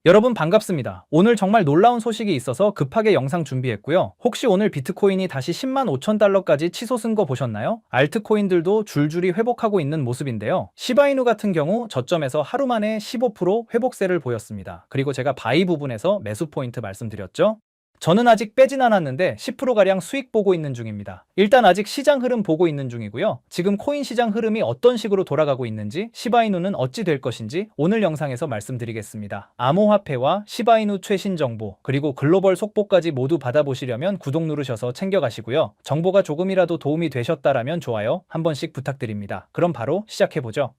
여러분 반갑습니다. 오늘 정말 놀라운 소식이 있어서 급하게 영상 준비했고요. 혹시 오늘 비트코인이 다시 10만 5천 달러까지 치솟은 거 보셨나요? 알트코인들도 줄줄이 회복하고 있는 모습인데요. 시바이누 같은 경우 저점에서 하루 만에 15% 회복세를 보였습니다. 그리고 제가 바이 부분에서 매수 포인트 말씀드렸죠. 저는 아직 빼진 않았는데 10%가량 수익 보고 있는 중입니다. 일단 아직 시장 흐름 보고 있는 중이고요. 지금 코인 시장 흐름이 어떤 식으로 돌아가고 있는지, 시바이누는 어찌 될 것인지 오늘 영상에서 말씀드리겠습니다. 암호화폐와 시바이누 최신 정보, 그리고 글로벌 속보까지 모두 받아보시려면 구독 누르셔서 챙겨가시고요. 정보가 조금이라도 도움이 되셨다라면 좋아요 한 번씩 부탁드립니다. 그럼 바로 시작해보죠.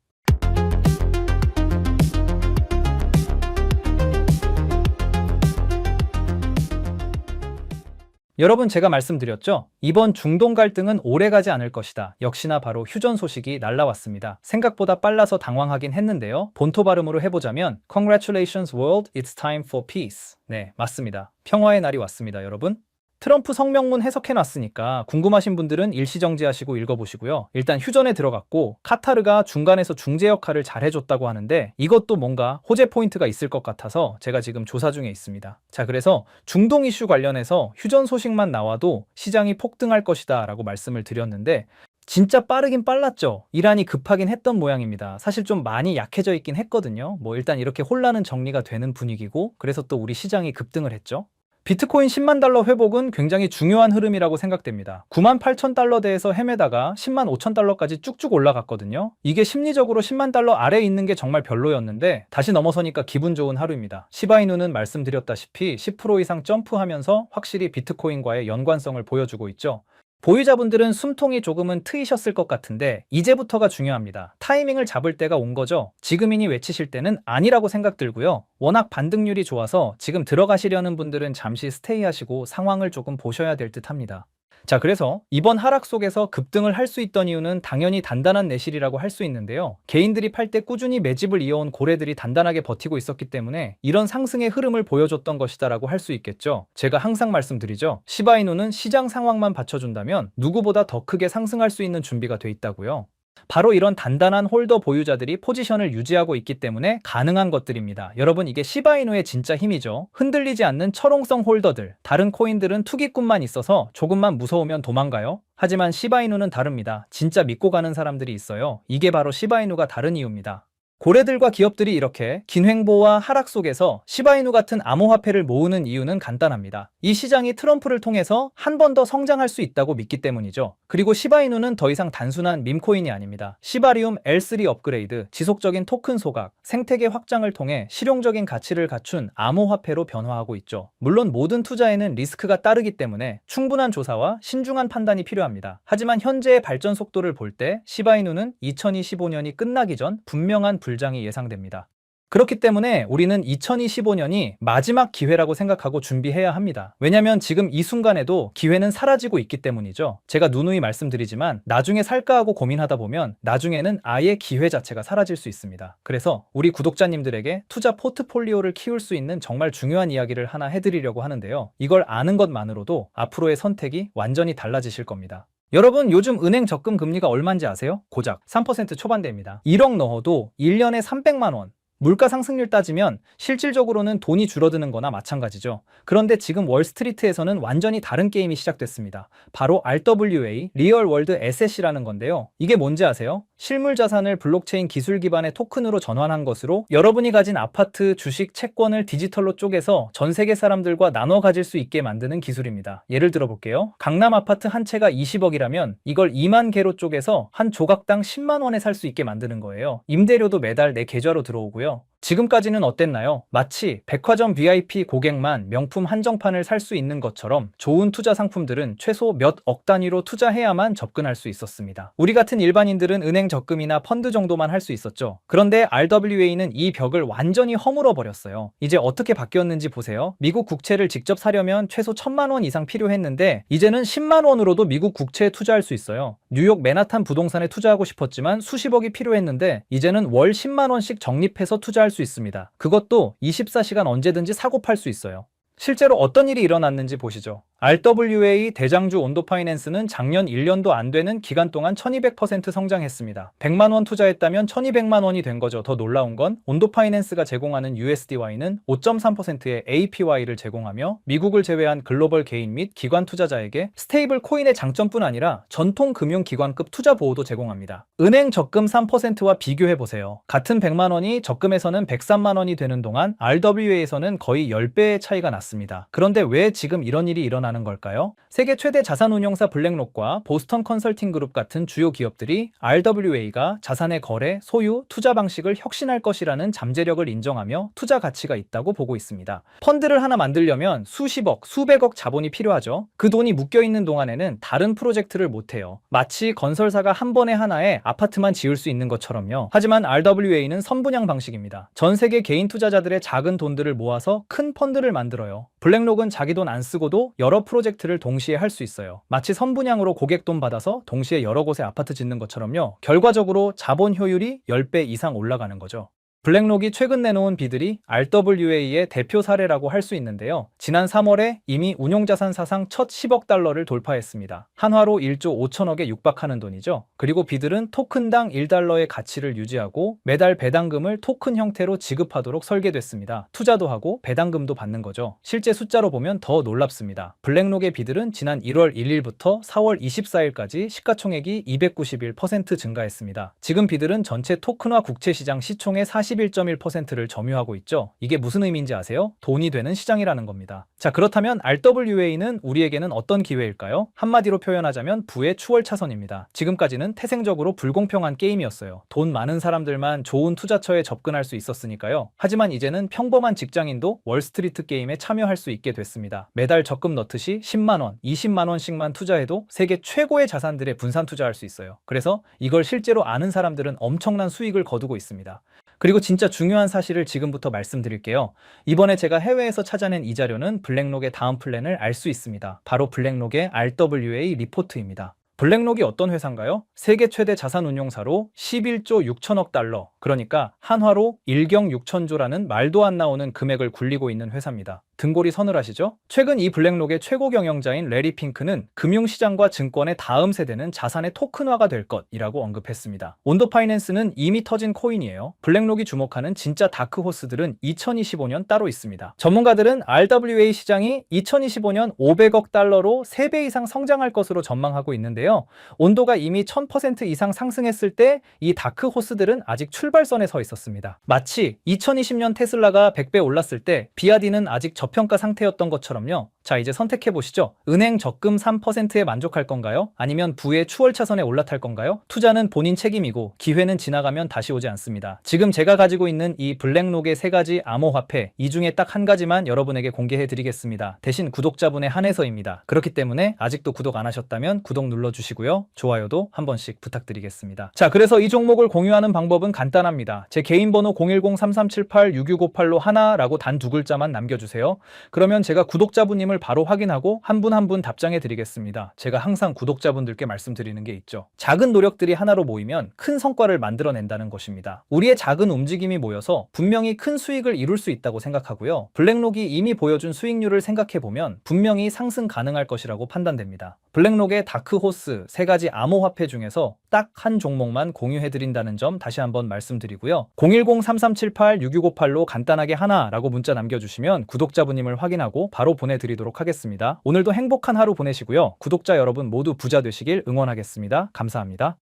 여러분 제가 말씀드렸죠? 이번 중동 갈등은 오래가지 않을 것이다. 역시나 바로 휴전 소식이 날라왔습니다. 생각보다 빨라서 당황하긴 했는데요. 본토 발음으로 해보자면 Congratulations world, it's time for peace. 네, 맞습니다. 평화의 날이 왔습니다, 여러분. 트럼프 성명문 해석해놨으니까 궁금하신 분들은 일시정지하시고 읽어보시고요. 일단 휴전에 들어갔고 카타르가 중간에서 중재 역할을 잘 해줬다고 하는데 이것도 뭔가 호재 포인트가 있을 것 같아서 제가 지금 조사 중에 있습니다. 자, 그래서 중동 이슈 관련해서 휴전 소식만 나와도 시장이 폭등할 것이다 라고 말씀을 드렸는데 진짜 빠르긴 빨랐죠. 이란이 급하긴 했던 모양입니다. 사실 좀 많이 약해져 있긴 했거든요. 일단 이렇게 혼란은 정리가 되는 분위기고 그래서 또 우리 시장이 급등을 했죠. 비트코인 10만 달러 회복은 굉장히 중요한 흐름이라고 생각됩니다. 9만 8천 달러대에서 헤매다가 10만 5천 달러까지 쭉쭉 올라갔거든요. 이게 심리적으로 10만 달러 아래에 있는 게 정말 별로였는데 다시 넘어서니까 기분 좋은 하루입니다. 시바이누는 말씀드렸다시피 10% 이상 점프하면서 확실히 비트코인과의 연관성을 보여주고 있죠. 보유자분들은 숨통이 조금은 트이셨을 것 같은데 이제부터가 중요합니다. 타이밍을 잡을 때가 온 거죠. 지금이니 외치실 때는 아니라고 생각 들고요. 워낙 반등률이 좋아서 지금 들어가시려는 분들은 잠시 스테이하시고 상황을 조금 보셔야 될 듯 합니다. 자, 그래서 이번 하락 속에서 급등을 할 수 있던 이유는 당연히 단단한 내실이라고 할 수 있는데요. 개인들이 팔 때 꾸준히 매집을 이어온 고래들이 단단하게 버티고 있었기 때문에 이런 상승의 흐름을 보여줬던 것이다라고 할 수 있겠죠. 제가 항상 말씀드리죠. 시바이누는 시장 상황만 받쳐준다면 누구보다 더 크게 상승할 수 있는 준비가 돼 있다고요. 바로 이런 단단한 홀더 보유자들이 포지션을 유지하고 있기 때문에 가능한 것들입니다. 여러분 이게 시바이누의 진짜 힘이죠. 흔들리지 않는 철옹성 홀더들, 다른 코인들은 투기꾼만 있어서 조금만 무서우면 도망가요. 하지만 시바이누는 다릅니다. 진짜 믿고 가는 사람들이 있어요. 이게 바로 시바이누가 다른 이유입니다. 고래들과 기업들이 이렇게 긴 횡보와 하락 속에서 시바이누 같은 암호화폐를 모으는 이유는 간단합니다. 이 시장이 트럼프를 통해서 한 번 더 성장할 수 있다고 믿기 때문이죠. 그리고 시바이누는 더 이상 단순한 밈코인이 아닙니다. 시바리움 L3 업그레이드, 지속적인 토큰 소각, 생태계 확장을 통해 실용적인 가치를 갖춘 암호화폐로 변화하고 있죠. 물론 모든 투자에는 리스크가 따르기 때문에 충분한 조사와 신중한 판단이 필요합니다. 하지만 현재의 발전 속도를 볼 때 시바이누는 2025년이 끝나기 전 분명한 불장이 예상됩니다. 그렇기 때문에 우리는 2025년이 마지막 기회라고 생각하고 준비해야 합니다. 왜냐면 지금 이 순간에도 기회는 사라지고 있기 때문이죠. 제가 누누이 말씀드리지만 나중에 살까 하고 고민하다 보면 나중에는 아예 기회 자체가 사라질 수 있습니다. 그래서 우리 구독자님들에게 투자 포트폴리오를 키울 수 있는 정말 중요한 이야기를 하나 해드리려고 하는데요. 이걸 아는 것만으로도 앞으로의 선택이 완전히 달라지실 겁니다. 여러분 요즘 은행 적금 금리가 얼마인지 아세요? 고작 3% 초반대입니다. 1억 넣어도 1년에 300만 원. 물가 상승률 따지면 실질적으로는 돈이 줄어드는 거나 마찬가지죠. 그런데 지금 월스트리트에서는 완전히 다른 게임이 시작됐습니다. 바로 RWA, 리얼 월드 에셋이라는 건데요. 이게 뭔지 아세요? 실물 자산을 블록체인 기술 기반의 토큰으로 전환한 것으로 여러분이 가진 아파트, 주식, 채권을 디지털로 쪼개서 전 세계 사람들과 나눠 가질 수 있게 만드는 기술입니다. 예를 들어 볼게요. 강남 아파트 한 채가 20억이라면 이걸 2만 개로 쪼개서 한 조각당 10만 원에 살 수 있게 만드는 거예요. 임대료도 매달 내 계좌로 들어오고요. 지금까지는 어땠나요? 마치 백화점 VIP 고객만 명품 한정판을 살 수 있는 것처럼 좋은 투자 상품들은 최소 몇 억 단위로 투자해야만 접근할 수 있었습니다. 우리 같은 일반인들은 은행 적금이나 펀드 정도만 할 수 있었죠. 그런데 RWA는 이 벽을 완전히 허물어 버렸어요. 이제 어떻게 바뀌었는지 보세요. 미국 국채를 직접 사려면 최소 1,000만 원 이상 필요했는데 이제는 10만 원으로도 미국 국채에 투자할 수 있어요. 뉴욕 맨하탄 부동산에 투자하고 싶었지만 수십억이 필요했는데 이제는 월 10만 원씩 적립해서 투자할 수 있습니다. 그것도 24시간 언제든지 사고 팔 수 있어요. 실제로 어떤 일이 일어났는지 보시죠. RWA 대장주 온도파이낸스는 작년 1년도 안 되는 기간 동안 1200% 성장했습니다. 100만 원 투자했다면 1200만 원이 된 거죠. 더 놀라운 건 온도파이낸스가 제공하는 USDY는 5.3%의 APY를 제공하며 미국을 제외한 글로벌 개인 및 기관 투자자에게 스테이블 코인의 장점뿐 아니라 전통 금융기관급 투자 보호도 제공합니다. 은행 적금 3%와 비교해보세요. 같은 100만 원이 적금에서는 103만 원이 되는 동안 RWA에서는 거의 10배의 차이가 났습니다. 그런데 왜 지금 이런 일이 일어나는 걸까요? 세계 최대 자산운용사 블랙록과 보스턴 컨설팅 그룹 같은 주요 기업들이 RWA가 자산의 거래, 소유, 투자 방식을 혁신할 것이라는 잠재력을 인정하며 투자 가치가 있다고 보고 있습니다. 펀드를 하나 만들려면 수십억, 수백억 자본이 필요하죠. 그 돈이 묶여있는 동안에는 다른 프로젝트를 못해요. 마치 건설사가 한 번에 하나에 아파트만 지을 수 있는 것처럼요. 하지만 RWA는 선분양 방식입니다. 전 세계 개인 투자자들의 작은 돈들을 모아서 큰 펀드를 만들어요. 블랙록은 자기 돈 안 쓰고도 여러 프로젝트를 동시에 할 수 있어요. 마치 선분양으로 고객 돈 받아서 동시에 여러 곳에 아파트 짓는 것처럼요. 결과적으로 자본 효율이 10배 이상 올라가는 거죠. 블랙록이 최근 내놓은 비들이 RWA의 대표 사례라고 할 수 있는데요. 지난 3월에 이미 운용자산 사상 첫 10억 달러를 돌파했습니다. 한화로 1조 5천억에 육박하는 돈이죠. 그리고 비들은 토큰당 1달러의 가치를 유지하고 매달 배당금을 토큰 형태로 지급하도록 설계됐습니다. 투자도 하고 배당금도 받는 거죠. 실제 숫자로 보면 더 놀랍습니다. 블랙록의 비들은 지난 1월 1일부터 4월 24일까지 시가총액이 291% 증가했습니다. 지금 비들은 전체 토큰화 국채시장 시총의 41.1%를 점유하고 있죠. 이게 무슨 의미인지 아세요? 돈이 되는 시장이라는 겁니다. 자, 그렇다면 RWA는 우리에게는 어떤 기회일까요? 한마디로 표현하자면 부의 추월차선입니다. 지금까지는 태생적으로 불공평한 게임이었어요. 돈 많은 사람들만 좋은 투자처에 접근할 수 있었으니까요. 하지만 이제는 평범한 직장인도 월스트리트 게임에 참여할 수 있게 됐습니다. 매달 적금 넣듯이 10만 원, 20만 원씩만 투자해도 세계 최고의 자산들에 분산 투자할 수 있어요. 그래서 이걸 실제로 아는 사람들은 엄청난 수익을 거두고 있습니다. 그리고 진짜 중요한 사실을 지금부터 말씀드릴게요. 이번에 제가 해외에서 찾아낸 이 자료는 블랙록의 다음 플랜을 알 수 있습니다. 바로 블랙록의 RWA 리포트입니다. 블랙록이 어떤 회사인가요? 세계 최대 자산운용사로 11조 6천억 달러, 그러니까 한화로 1경 6천조라는 말도 안 나오는 금액을 굴리고 있는 회사입니다. 등골이 서늘하시죠? 최근 이 블랙록의 최고 경영자인 레리 핑크는 금융시장과 증권의 다음 세대는 자산의 토큰화가 될 것이라고 언급했습니다. 온도파이낸스는 이미 터진 코인이에요. 블랙록이 주목하는 진짜 다크호스들은 2025년 따로 있습니다. 전문가들은 RWA 시장이 2025년 500억 달러로 3배 이상 성장할 것으로 전망하고 있는데요. 온도가 이미 1000% 이상 상승했을 때 이 다크호스들은 아직 출발선에 서 있었습니다. 마치 2020년 테슬라가 100배 올랐을 때 비아디는 아직 저평가 상태였던 것처럼요. 자, 이제 선택해보시죠. 은행 적금 3%에 만족할 건가요? 아니면 부의 추월차선에 올라탈 건가요? 투자는 본인 책임이고 기회는 지나가면 다시 오지 않습니다. 지금 제가 가지고 있는 이 블랙록의 3가지 암호화폐, 이 중에 딱 한 가지만 여러분에게 공개해드리겠습니다. 대신 구독자분에 한해서입니다. 그렇기 때문에 아직도 구독 안 하셨다면 구독 눌러주시고요. 좋아요도 한 번씩 부탁드리겠습니다. 자, 그래서 이 종목을 공유하는 방법은 간단합니다. 제 개인 번호 010-3378-6658로 하나라고 단 2글자만 남겨주세요. 그러면 제가 구독자분님을 바로 확인하고 한 분 한 분 답장해 드리겠습니다. 제가 항상 구독자분들께 말씀드리는 게 있죠. 작은 노력들이 하나로 모이면 큰 성과를 만들어낸다는 것입니다. 우리의 작은 움직임이 모여서 분명히 큰 수익을 이룰 수 있다고 생각하고요. 블랙록이 이미 보여준 수익률을 생각해보면 분명히 상승 가능할 것이라고 판단됩니다. 블랙록의 다크호스 3가지 암호화폐 중에서 딱 한 종목만 공유해드린다는 점 다시 한번 말씀드리고요. 010-3378-6658로 간단하게 하나라고 문자 남겨주시면 구독자분님을 확인하고 바로 보내드리도록 하겠습니다. 오늘도 행복한 하루 보내시고요. 구독자 여러분 모두 부자 되시길 응원하겠습니다. 감사합니다.